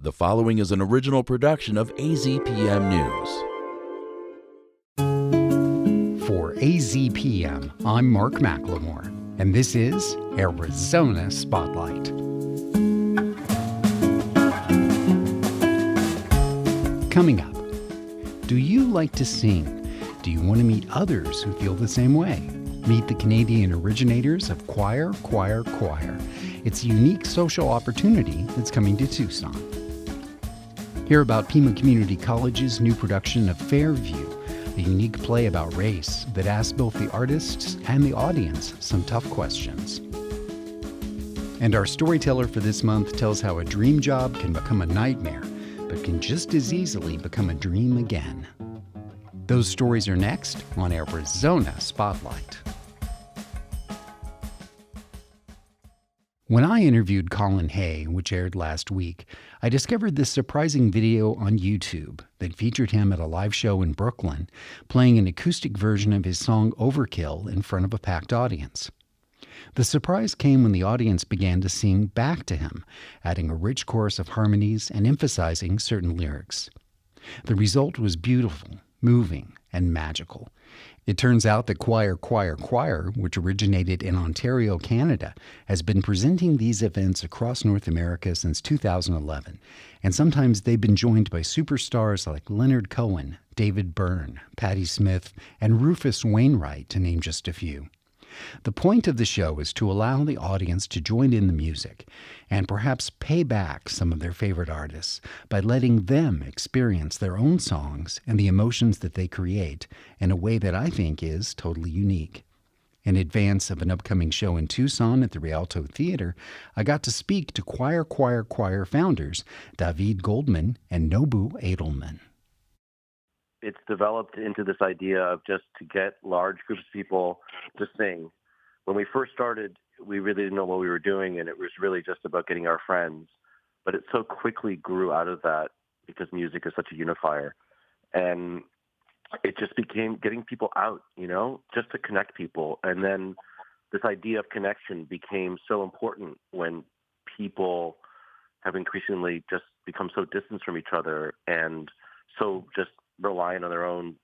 The following is an original production of AZPM News. For AZPM, I'm Mark McLemore, and this is Arizona Spotlight. Coming up, do you like to sing? Do you want to meet others who feel the same way? Meet the Canadian originators of Choir. It's a unique social opportunity that's coming to Tucson. Hear about Pima Community College's new production of Fairview, a unique play about race that asks both the artists and the audience some tough questions. And our storyteller for this month tells how a dream job can become a nightmare, but can just as easily become a dream again. Those stories are next on Arizona Spotlight. When I interviewed Colin Hay, which aired last week, I discovered this surprising video on YouTube that featured him at a live show in Brooklyn, playing an acoustic version of his song Overkill in front of a packed audience. The surprise came when the audience began to sing back to him, adding a rich chorus of harmonies and emphasizing certain lyrics. The result was beautiful, moving, and magical. It turns out that Choir, which originated in Ontario, Canada, has been presenting these events across North America since 2011, and sometimes they've been joined by superstars like Leonard Cohen, David Byrne, Patti Smith, and Rufus Wainwright, to name just a few. The point of the show is to allow the audience to join in the music and perhaps pay back some of their favorite artists by letting them experience their own songs and the emotions that they create in a way that I think is totally unique. In advance of an upcoming show in Tucson at the Rialto Theatre, I got to speak to Choir founders David Goldman and Nobu Edelman. It's developed into this idea of just to get large groups of people to sing. When we first started, we really didn't know what we were doing, and it was really just about getting our friends. But it so quickly grew out of that because music is such a unifier. And it just became getting people out, just to connect people. And then this idea of connection became so important when people have increasingly just become so distant from each other and so just relying on their own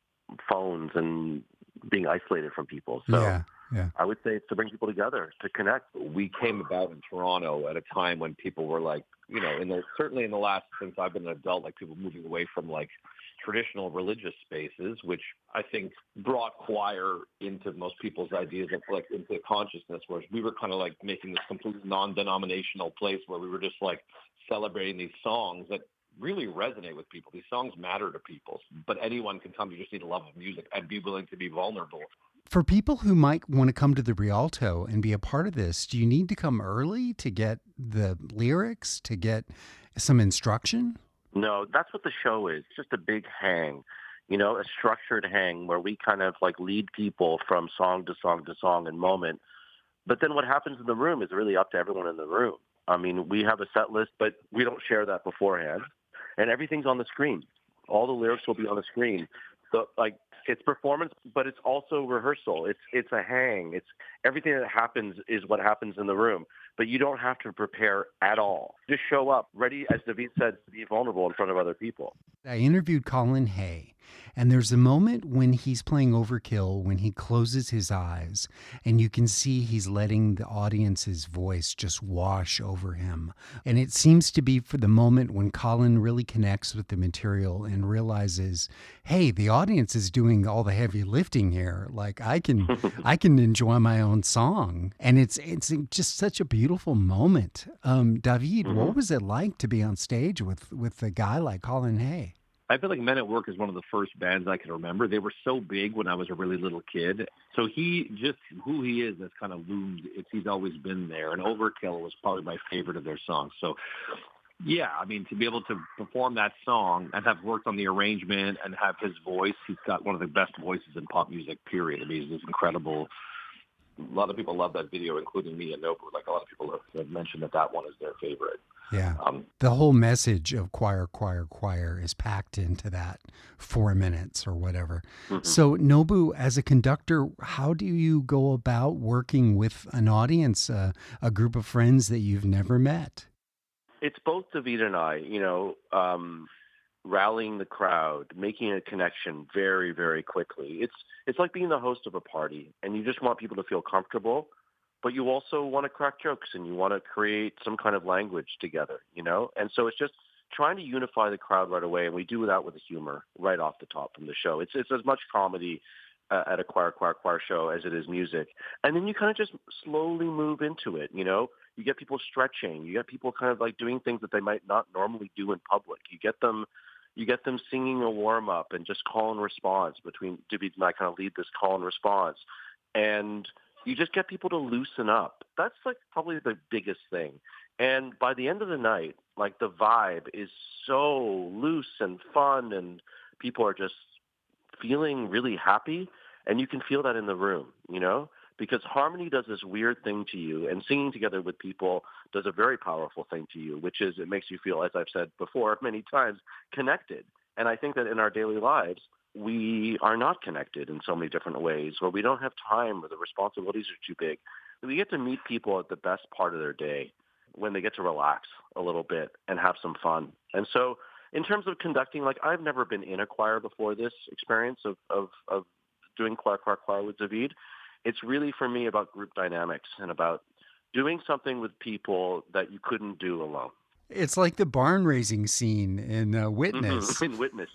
phones and being isolated from people. So yeah. I would say it's to bring people together, to connect. We came about in Toronto at a time when people were like, certainly in the last, since I've been an adult, like people moving away from like traditional religious spaces, which I think brought choir into most people's ideas of like into consciousness, whereas we were kind of like making this completely non-denominational place where we were just like celebrating these songs that really resonate with people. These songs matter to people, but anyone can come. You just need a love of music and be willing to be vulnerable. For people who might want to come to the Rialto and be a part of this, do you need to come early to get the lyrics, to get some instruction? No, that's what the show is. It's just a big hang, a structured hang where we kind of like lead people from song to song to song and moment. But then what happens in the room is really up to everyone in the room. I mean, we have a set list, but we don't share that beforehand. And everything's on the screen. All the lyrics will be on the screen. So, it's performance, but it's also rehearsal. It's a hang. It's everything that happens is what happens in the room. But you don't have to prepare at all. Just show up, ready, as David said, to be vulnerable in front of other people. I interviewed Colin Hay, and there's a moment when he's playing Overkill when he closes his eyes, and you can see he's letting the audience's voice just wash over him. And it seems to be for the moment when Colin really connects with the material and realizes, hey, the audience is doing all the heavy lifting here. Like I can enjoy my own song. And it's just such a beautiful moment. David, what was it like to be on stage with a guy like Colin Hay? I feel like Men at Work is one of the first bands I can remember. They were so big when I was a really little kid. So he just, who he is, has kind of loomed. He's always been there. And Overkill was probably my favorite of their songs. So, yeah, I mean, to be able to perform that song and have worked on the arrangement and have his voice, he's got one of the best voices in pop music, period. I mean, he's incredible. A lot of people love that video, including me and Nobu. Like a lot of people have mentioned that one is their favorite. Yeah. The whole message of choir is packed into that 4 minutes or whatever. Mm-hmm. So Nobu, as a conductor, how do you go about working with an audience, a group of friends that you've never met? It's both David and I, rallying the crowd, making a connection very, very quickly. It's like being the host of a party, and you just want people to feel comfortable, but you also want to crack jokes and you want to create some kind of language together, And so it's just trying to unify the crowd right away, and we do that with the humor right off the top from the show. It's as much comedy at a choir show as it is music. And then you kind of just slowly move into it, You get people stretching. You get people kind of like doing things that they might not normally do in public. You get them singing a warm-up and just call and response. Between David and I kind of lead this call and response. And you just get people to loosen up. That's like probably the biggest thing. And by the end of the night, like the vibe is so loose and fun, and people are just feeling really happy. And you can feel that in the room, because harmony does this weird thing to you, and singing together with people does a very powerful thing to you, which is it makes you feel, as I've said before many times, connected. And I think that in our daily lives, we are not connected in so many different ways, or we don't have time, or the responsibilities are too big. We get to meet people at the best part of their day when they get to relax a little bit and have some fun. And so in terms of conducting, like I've never been in a choir before this experience of doing choir with David. It's really, for me, about group dynamics and about doing something with people that you couldn't do alone. It's like the barn raising scene in Witness. In Witness.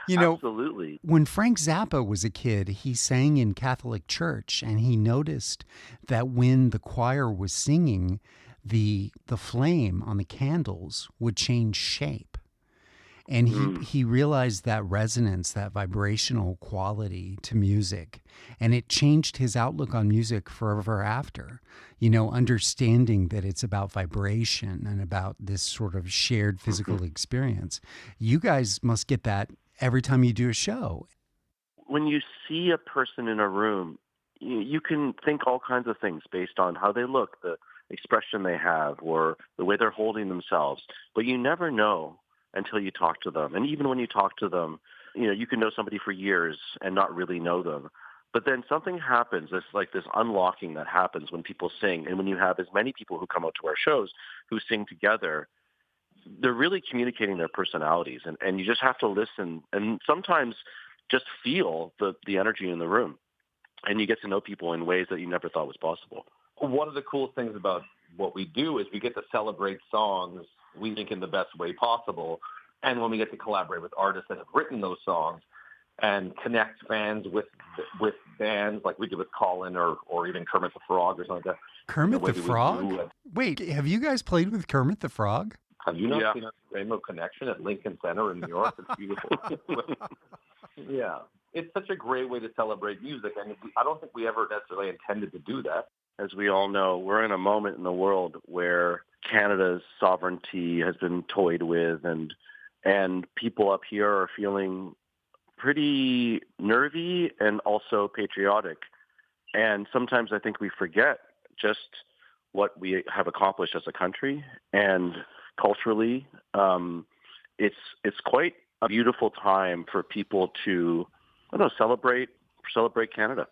Absolutely. When Frank Zappa was a kid, he sang in Catholic church, and he noticed that when the choir was singing, the flame on the candles would change shape. And he realized that resonance, that vibrational quality to music. And it changed his outlook on music forever after, understanding that it's about vibration and about this sort of shared physical experience. You guys must get that every time you do a show. When you see a person in a room, you can think all kinds of things based on how they look, the expression they have, or the way they're holding themselves. But you never know until you talk to them. And even when you talk to them, you can know somebody for years and not really know them. But then something happens. It's like this unlocking that happens when people sing. And when you have as many people who come out to our shows who sing together, they're really communicating their personalities. And you just have to listen and sometimes just feel the energy in the room. And you get to know people in ways that you never thought was possible. One of the cool things about what we do is we get to celebrate songs we think in the best way possible. And when we get to collaborate with artists that have written those songs and connect fans with bands like we did with Colin or even Kermit the Frog or something like that. Kermit the Frog? Wait, have you guys played with Kermit the Frog? Have you not seen a Rainbow Connection at Lincoln Center in New York? It's beautiful. Yeah. It's such a great way to celebrate music. And I don't think we ever necessarily intended to do that. As we all know, we're in a moment in the world where Canada's sovereignty has been toyed with, and people up here are feeling pretty nervy and also patriotic. And sometimes I think we forget just what we have accomplished as a country, and culturally, it's quite a beautiful time for people to, celebrate Canada.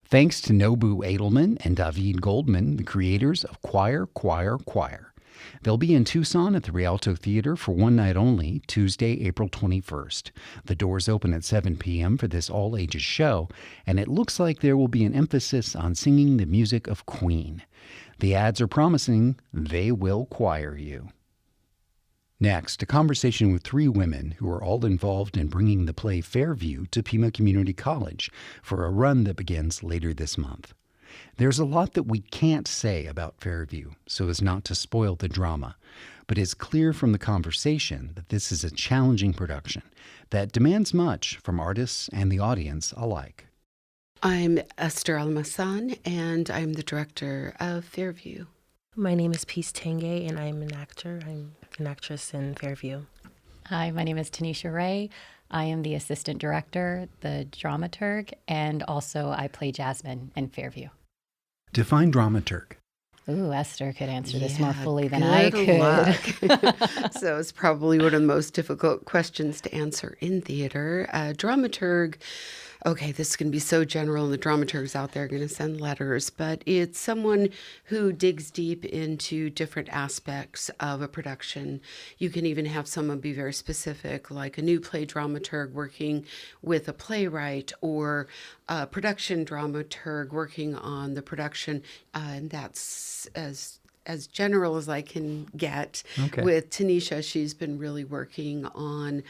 Thanks to Nobu Edelman and David Goldman, the creators of Choir. They'll be in Tucson at the Rialto Theatre for one night only, Tuesday, April 21st. The doors open at 7 p.m. for this all-ages show, and it looks like there will be an emphasis on singing the music of Queen. The ads are promising they will choir you. Next, a conversation with three women who are all involved in bringing the play Fairview to Pima Community College for a run that begins later this month. There's a lot that we can't say about Fairview so as not to spoil the drama, but it's clear from the conversation that this is a challenging production that demands much from artists and the audience alike. I'm Esther Almazan, and I'm the director of Fairview. My name is Peace Tange, and I'm an actor. I'm an actress in Fairview. Hi, my name is Tanisha Ray. I am the assistant director, the dramaturg, and also I play Jasmine in Fairview. Define dramaturg. Ooh, Esther could answer this more fully than I could. Luck. So it's probably one of the most difficult questions to answer in theater. Dramaturg Okay, this is going to be so general, and the dramaturgs out there are going to send letters, but it's someone who digs deep into different aspects of a production. You can even have someone be very specific, like a new play dramaturg working with a playwright, or a production dramaturg working on the production, and that's as general as I can get. Okay. With Tanisha, she's been really working on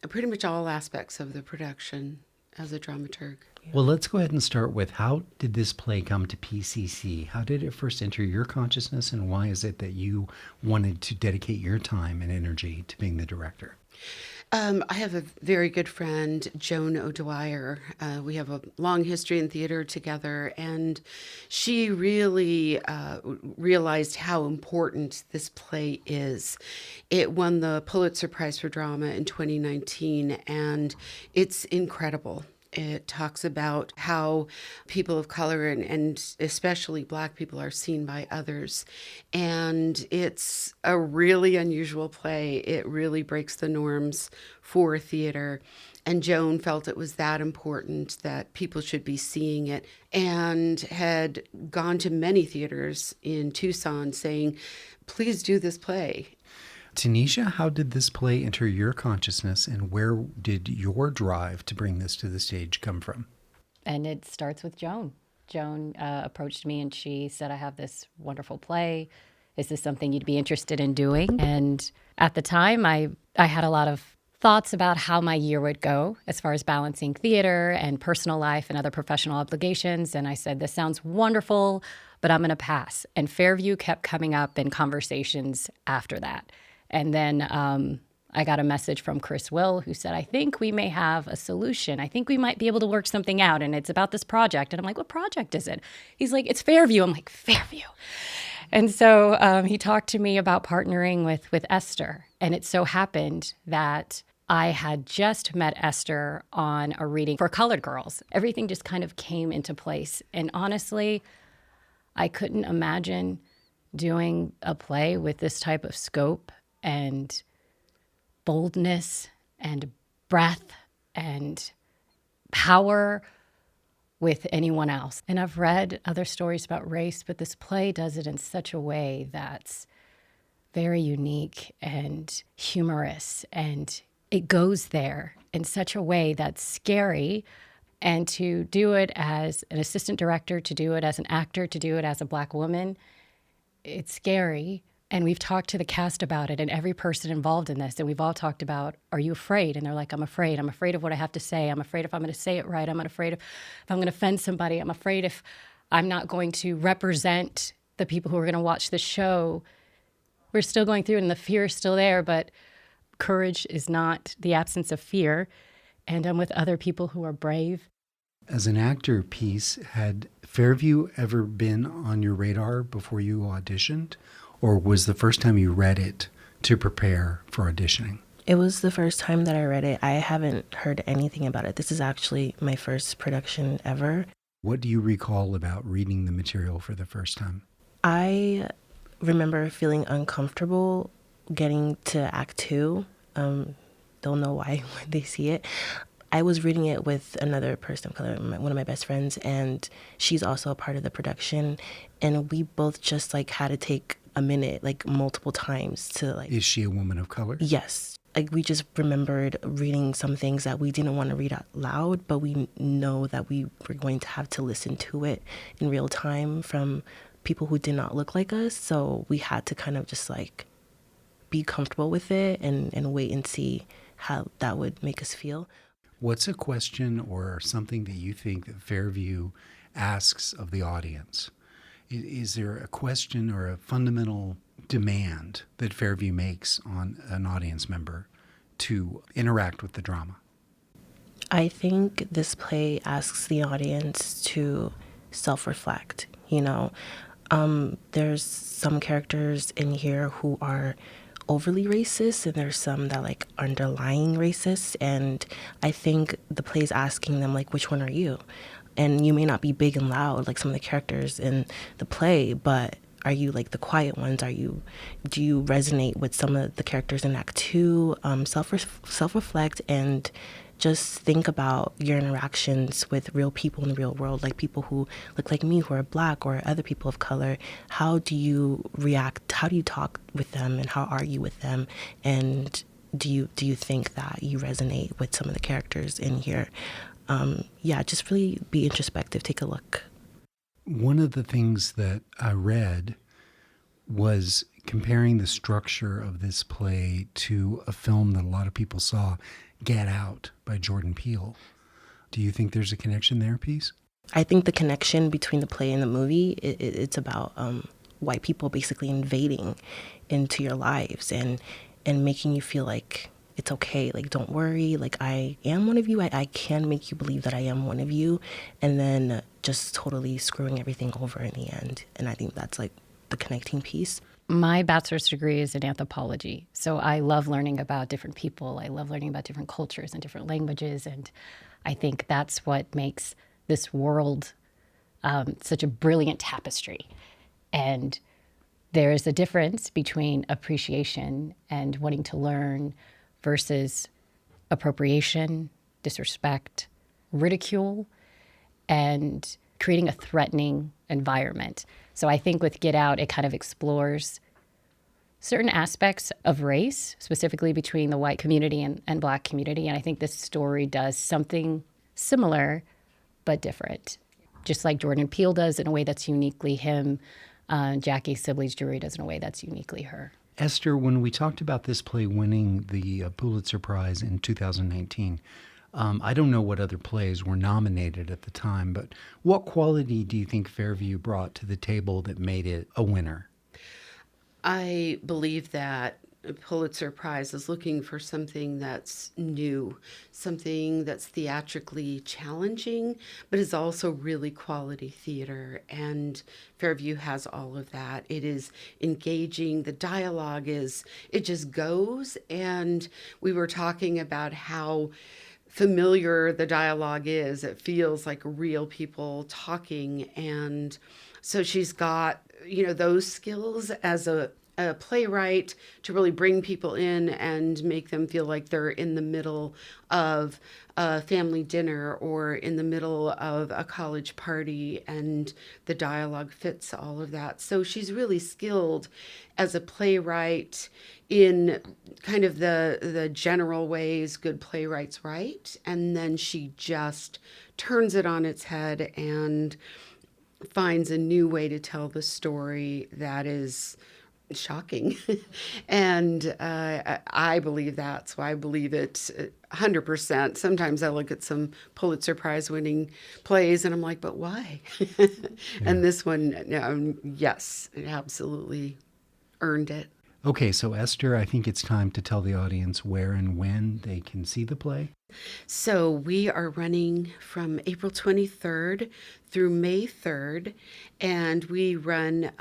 pretty much all aspects of the production as a dramaturg. Well, let's go ahead and start with, how did this play come to PCC? How did it first enter your consciousness, and why is it that you wanted to dedicate your time and energy to being the director? I have a very good friend, Joan O'Dwyer. We have a long history in theater together, and she really realized how important this play is. It won the Pulitzer-prize for drama in 2019, and it's incredible. It talks about how people of color and especially Black people are seen by others. And it's a really unusual play. It really breaks the norms for theater. And Joan felt it was that important that people should be seeing it, and had gone to many theaters in Tucson saying, please do this play. Tanisha, how did this play enter your consciousness, and where did your drive to bring this to the stage come from? And it starts with Joan. Joan approached me and she said, I have this wonderful play. Is this something you'd be interested in doing? And at the time, I had a lot of thoughts about how my year would go as far as balancing theater and personal life and other professional obligations. And I said, this sounds wonderful, but I'm going to pass. And Fairview kept coming up in conversations after that. And then I got a message from Chris Will, who said, I think we may have a solution. I think we might be able to work something out. And it's about this project. And I'm like, what project is it? He's like, it's Fairview. I'm like, Fairview. And so he talked to me about partnering with Esther. And it so happened that I had just met Esther on a reading for Colored Girls. Everything just kind of came into place. And honestly, I couldn't imagine doing a play with this type of scope and boldness and breadth and power with anyone else. And I've read other stories about race, but this play does it in such a way that's very unique and humorous, and it goes there in such a way that's scary. And to do it as an assistant director, to do it as an actor, to do it as a Black woman, it's scary. And we've talked to the cast about it, and every person involved in this, and we've all talked about, are you afraid? And they're like, I'm afraid. I'm afraid of what I have to say. I'm afraid if I'm going to say it right. I'm afraid if I'm going to offend somebody. I'm afraid if I'm not going to represent the people who are going to watch the show. We're still going through it, and the fear is still there, but courage is not the absence of fear. And I'm with other people who are brave. As an actor piece, had Fairview ever been on your radar before you auditioned? Or was the first time you read it to prepare for auditioning? It was the first time that I read it. I haven't heard anything about it. This is actually my first production ever. What do you recall about reading the material for the first time? I remember feeling uncomfortable getting to Act 2. They'll know why when they see it. I was reading it with another person of color, one of my best friends, and she's also a part of the production. And we both just had to take a minute, multiple times to Is she a woman of color? Yes. We just remembered reading some things that we didn't want to read out loud, but we know that we were going to have to listen to it in real time from people who did not look like us. So we had to kind of just be comfortable with it and wait and see how that would make us feel. What's a question or something that you think that Fairview asks of the audience? Is there a question or a fundamental demand that Fairview makes on an audience member to interact with the drama? I think this play asks the audience to self-reflect. There's some characters in here who are overly racist, and there's some that underlying racist, and I think the play's asking them which one are you? And you may not be big and loud like some of the characters in the play, but are you the quiet ones? Do you resonate with some of the characters in Act 2? Self-reflect and just think about your interactions with real people in the real world, like people who look like me, who are Black, or other people of color. How do you react? How do you talk with them, and how are you with them? And do you think that you resonate with some of the characters in here? Just really be introspective. Take a look. One of the things that I read was comparing the structure of this play to a film that a lot of people saw, Get Out by Jordan Peele. Do you think there's a connection there, Peace? I think the connection between the play and the movie, it's about white people basically invading into your lives and making you feel like it's okay. Like, don't worry. Like, I am one of you. I can make you believe that I am one of you. And then just totally screwing everything over in the end. And I think that's like the connecting piece. My bachelor's degree is in anthropology. So I love learning about different people. I love learning about different cultures and different languages. And I think that's what makes this world such a brilliant tapestry. And there is a difference between appreciation and wanting to learn versus appropriation, disrespect, ridicule, and creating a threatening environment. So I think with Get Out, it kind of explores certain aspects of race, specifically between the white community and Black community. And I think this story does something similar but different, just like Jordan Peele does in a way that's uniquely him. Jackie Sibley's Jury does in a way that's uniquely her. Esther, when we talked about this play winning the Pulitzer-prize in 2019, I don't know what other plays were nominated at the time, but what quality do you think Fairview brought to the table that made it a winner? I believe that Pulitzer-prize is looking for something that's new, something that's theatrically challenging, but is also really quality theater. And Fairview has all of that. It is engaging. The dialogue it just goes. And we were talking about how familiar the dialogue is. It feels like real people talking. And so she's got, those skills as a playwright to really bring people in and make them feel like they're in the middle of a family dinner or in the middle of a college party, and the dialogue fits all of that. So she's really skilled as a playwright in kind of the general ways good playwrights write, and then she just turns it on its head and finds a new way to tell the story that is shocking. And I believe that. So I believe it 100%. Sometimes I look at some Pulitzer-prize winning plays and I'm like, but why? And this one, yes, it absolutely earned it. Okay, so Esther, I think it's time to tell the audience where and when they can see the play. So we are running from April 23rd through May 3rd, and we run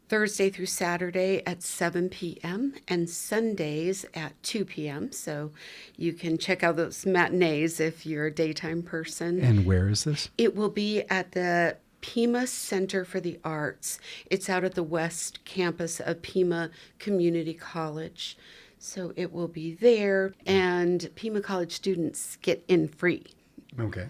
Thursday through Saturday at 7 p.m. and Sundays at 2 p.m. So you can check out those matinees if you're a daytime person. And where is this? It will be at the Pima Center for the Arts. It's out at the West Campus of Pima Community College. So it will be there, and Pima College students get in free. Okay.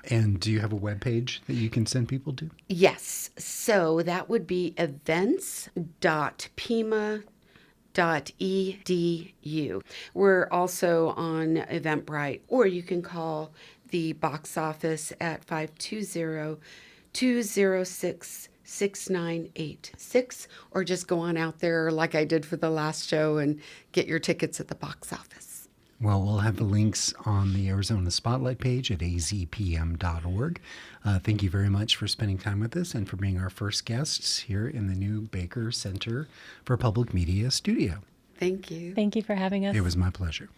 And do you have a webpage that you can send people to? Yes. So that would be events.pima.edu. We're also on Eventbrite, or you can call the box office at 520-206-6986, or just go on out there like I did for the last show and get your tickets at the box office. Well, we'll have the links on the Arizona Spotlight page at azpm.org. Thank you very much for spending time with us and for being our first guests here in the new Baker Center for Public Media studio. Thank you. Thank you for having us. It was my pleasure.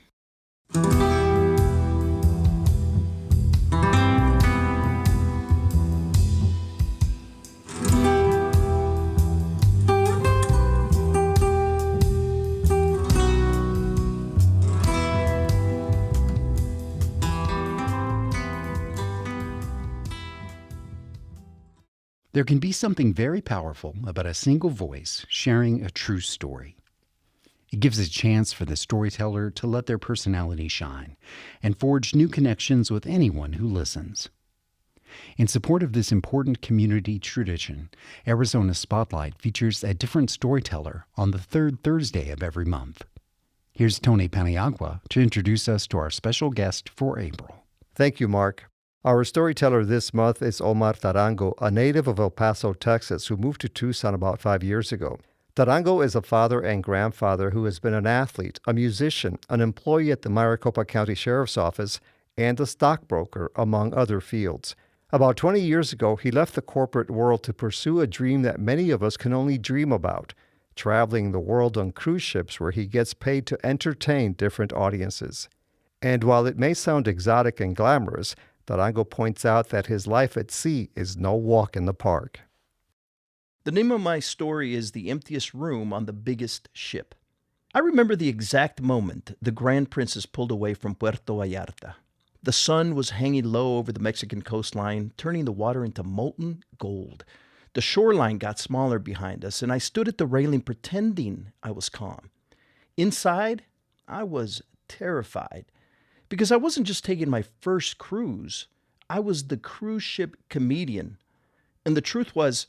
There can be something very powerful about a single voice sharing a true story. It gives a chance for the storyteller to let their personality shine and forge new connections with anyone who listens. In support of this important community tradition, Arizona Spotlight features a different storyteller on the third Thursday of every month. Here's Tony Paniagua to introduce us to our special guest for April. Thank you, Mark. Our storyteller this month is Omar Tarango, a native of El Paso, Texas, who moved to Tucson about 5 years ago. Tarango is a father and grandfather who has been an athlete, a musician, an employee at the Maricopa County Sheriff's Office, and a stockbroker, among other fields. About 20 years ago, he left the corporate world to pursue a dream that many of us can only dream about, traveling the world on cruise ships where he gets paid to entertain different audiences. And while it may sound exotic and glamorous, Tarango points out that his life at sea is no walk in the park. The name of my story is The Emptiest Room on the Biggest Ship. I remember the exact moment the Grand Princess pulled away from Puerto Vallarta. The sun was hanging low over the Mexican coastline, turning the water into molten gold. The shoreline got smaller behind us, and I stood at the railing pretending I was calm. Inside, I was terrified, because I wasn't just taking my first cruise. I was the cruise ship comedian. And the truth was,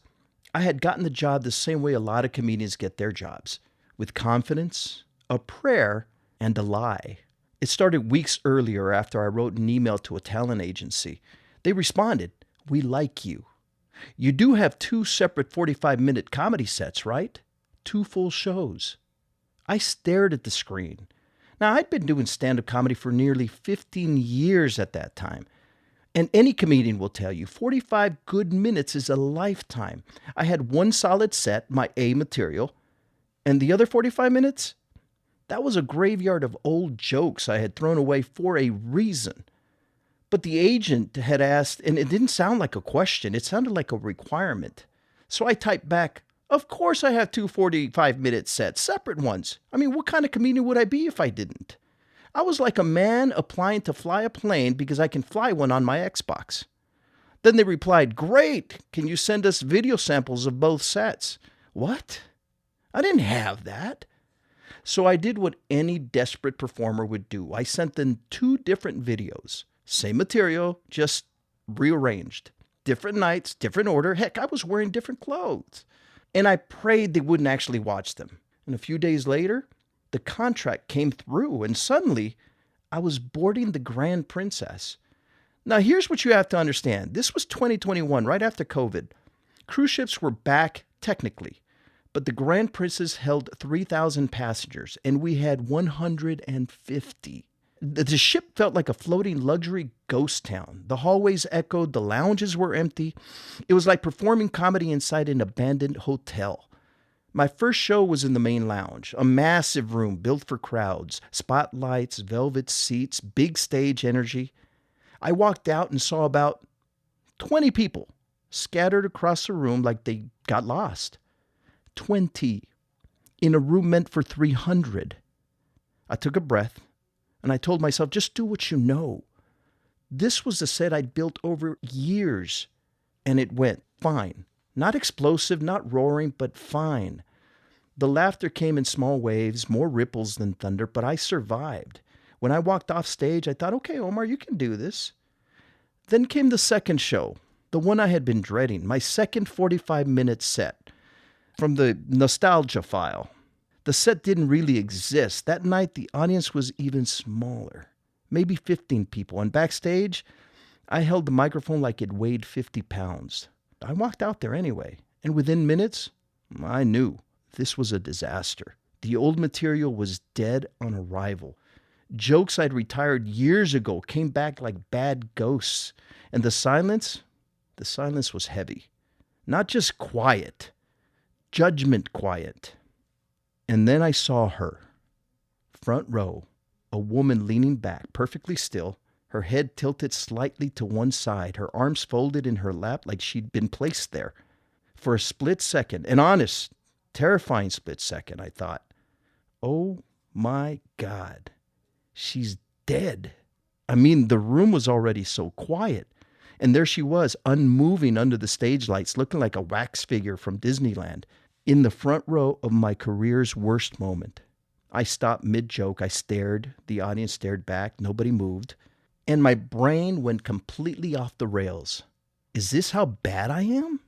I had gotten the job the same way a lot of comedians get their jobs, with confidence, a prayer, and a lie. It started weeks earlier after I wrote an email to a talent agency. They responded, "We like you. You do have 2 separate 45-minute comedy sets, right? 2 full shows." I stared at the screen. Now, I'd been doing stand-up comedy for nearly 15 years at that time. And any comedian will tell you, 45 good minutes is a lifetime. I had 1 solid set, my A material, and the other 45 minutes? That was a graveyard of old jokes I had thrown away for a reason. But the agent had asked, and it didn't sound like a question, it sounded like a requirement. So I typed back, "Of course I have 2 45-minute sets, separate ones. I mean, what kind of comedian would I be if I didn't?" I was like a man applying to fly a plane because I can fly one on my Xbox. Then they replied, "Great, can you send us video samples of both sets?" What? I didn't have that. So I did what any desperate performer would do. I sent them 2 different videos. Same material, just rearranged. Different nights, different order. Heck, I was wearing different clothes. And I prayed they wouldn't actually watch them. And a few days later, the contract came through, and suddenly I was boarding the Grand Princess. Now, here's what you have to understand. This was 2021, right after COVID. Cruise ships were back technically, but the Grand Princess held 3,000 passengers, and we had 150. The ship felt like a floating luxury ghost town. The hallways echoed, the lounges were empty. It was like performing comedy inside an abandoned hotel. My first show was in the main lounge, a massive room built for crowds, spotlights, velvet seats, big stage energy. I walked out and saw about 20 people scattered across the room like they got lost. 20 in a room meant for 300. I took a breath and I told myself, just do what you know. This was the set I'd built over years, and it went fine. Not explosive, not roaring, but fine. The laughter came in small waves, more ripples than thunder, but I survived. When I walked off stage, I thought, okay, Omar, you can do this. Then came the second show, the one I had been dreading, my second 45-minute set from the nostalgia file. The set didn't really exist. That night, the audience was even smaller, maybe 15 people. And backstage, I held the microphone like it weighed 50 pounds. I walked out there anyway, and within minutes, I knew this was a disaster. The old material was dead on arrival. Jokes I'd retired years ago came back like bad ghosts, and the silence was heavy. Not just quiet, judgment quiet. And then I saw her, front row, a woman leaning back, perfectly still, her head tilted slightly to one side, her arms folded in her lap like she'd been placed there. For a split second, an honest, terrifying split second, I thought, oh my God, she's dead. I mean, the room was already so quiet. And there she was, unmoving under the stage lights, looking like a wax figure from Disneyland, in the front row of my career's worst moment. I stopped mid-joke. I stared. The audience stared back. Nobody moved. And my brain went completely off the rails. Is this how bad I am?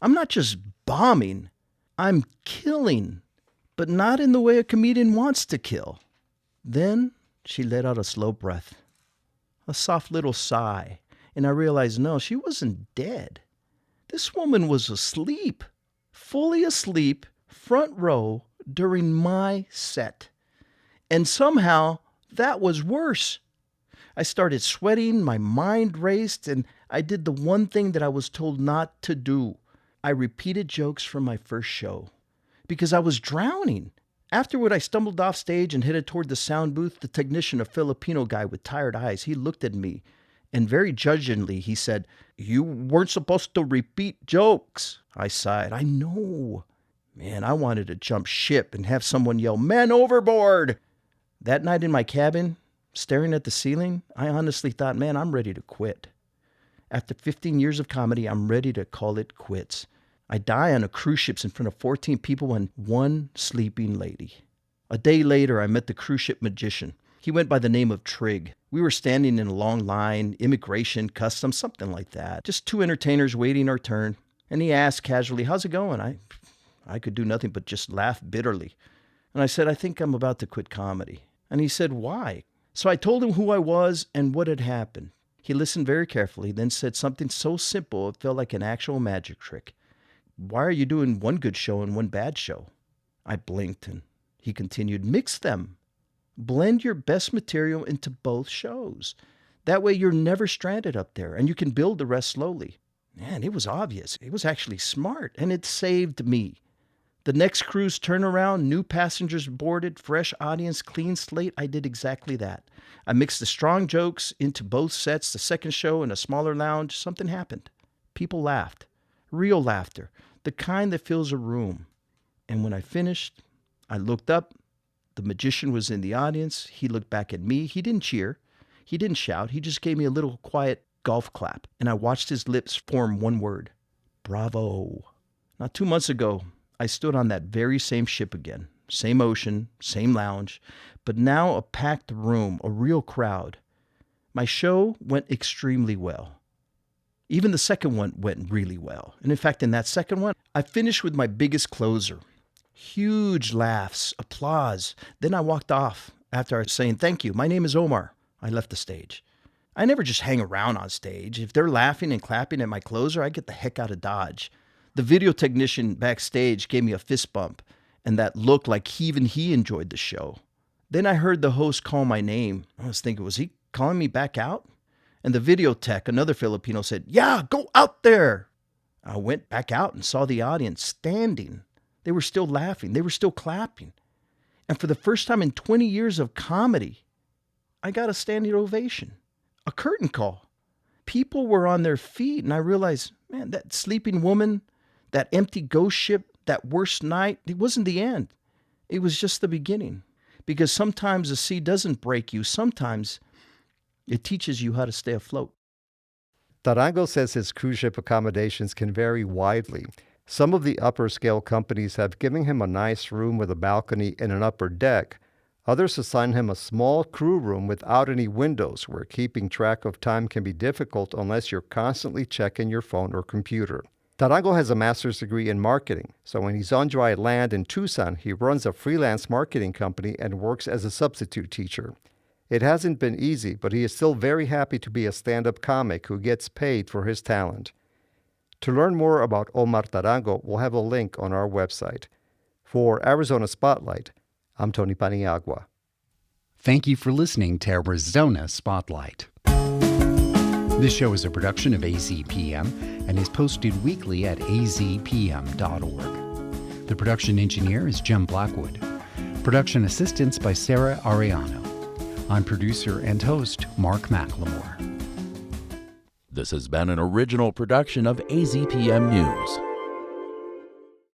I'm not just bombing. I'm killing, but not in the way a comedian wants to kill. Then she let out a slow breath, a soft little sigh, and I realized, no, she wasn't dead. This woman was asleep, fully asleep, front row during my set. And somehow that was worse. I started sweating, my mind raced, and I did the one thing that I was told not to do. I repeated jokes from my first show because I was drowning. Afterward, I stumbled off stage and headed toward the sound booth. The technician, a Filipino guy with tired eyes, he looked at me and very judgingly, he said, "You weren't supposed to repeat jokes." I sighed. I know. Man, I wanted to jump ship and have someone yell, "Man overboard!" That night in my cabin, staring at the ceiling, I honestly thought, man, I'm ready to quit. After 15 years of comedy, I'm ready to call it quits. I die on a cruise ship in front of 14 people and one sleeping lady. A day later, I met the cruise ship magician. He went by the name of Trig. We were standing in a long line, immigration, customs, something like that. Just two entertainers waiting our turn. And he asked casually, "How's it going?" I could do nothing but just laugh bitterly. And I said, "I think I'm about to quit comedy." And he said, "Why?" So I told him who I was and what had happened. He listened very carefully, then said something so simple it felt like an actual magic trick. "Why are you doing one good show and one bad show?" I blinked and he continued, "Mix them. Blend your best material into both shows. That way you're never stranded up there and you can build the rest slowly." Man, it was obvious. It was actually smart and it saved me. The next cruise turnaround, new passengers boarded, fresh audience, clean slate. I did exactly that. I mixed the strong jokes into both sets. The second show in a smaller lounge, something happened. People laughed. Real laughter. The kind that fills a room. And when I finished, I looked up. The magician was in the audience. He looked back at me. He didn't cheer. He didn't shout. He just gave me a little quiet golf clap. And I watched his lips form one word. Bravo. Now, 2 months ago, I stood on that very same ship again. Same ocean, same lounge, but now a packed room, a real crowd. My show went extremely well. Even the second one went really well. And in fact, in that second one, I finished with my biggest closer. Huge laughs, applause. Then I walked off after I was saying, "Thank you, my name is Omar." I left the stage. I never just hang around on stage. If they're laughing and clapping at my closer, I get the heck out of Dodge. The video technician backstage gave me a fist bump, and that looked like even he enjoyed the show. Then I heard the host call my name. I was thinking, was he calling me back out? And the video tech, another Filipino, said, "Yeah, go out there." I went back out and saw the audience standing. They were still laughing. They were still clapping. And for the first time in 20 years of comedy, I got a standing ovation, a curtain call. People were on their feet, and I realized, man, that sleeping woman, that empty ghost ship, that worst night, it wasn't the end. It was just the beginning. Because sometimes the sea doesn't break you. Sometimes it teaches you how to stay afloat. Tarango says his cruise ship accommodations can vary widely. Some of the upper scale companies have given him a nice room with a balcony and an upper deck. Others assign him a small crew room without any windows, where keeping track of time can be difficult unless you're constantly checking your phone or computer. Tarango has a master's degree in marketing, so when he's on dry land in Tucson, he runs a freelance marketing company and works as a substitute teacher. It hasn't been easy, but he is still very happy to be a stand-up comic who gets paid for his talent. To learn more about Omar Tarango, we'll have a link on our website. For Arizona Spotlight, I'm Tony Paniagua. Thank you for listening to Arizona Spotlight. This show is a production of AZPM and is posted weekly at azpm.org. The production engineer is Jim Blackwood. Production assistance by Sarah Ariano. I'm producer and host Mark McLemore. This has been an original production of AZPM News.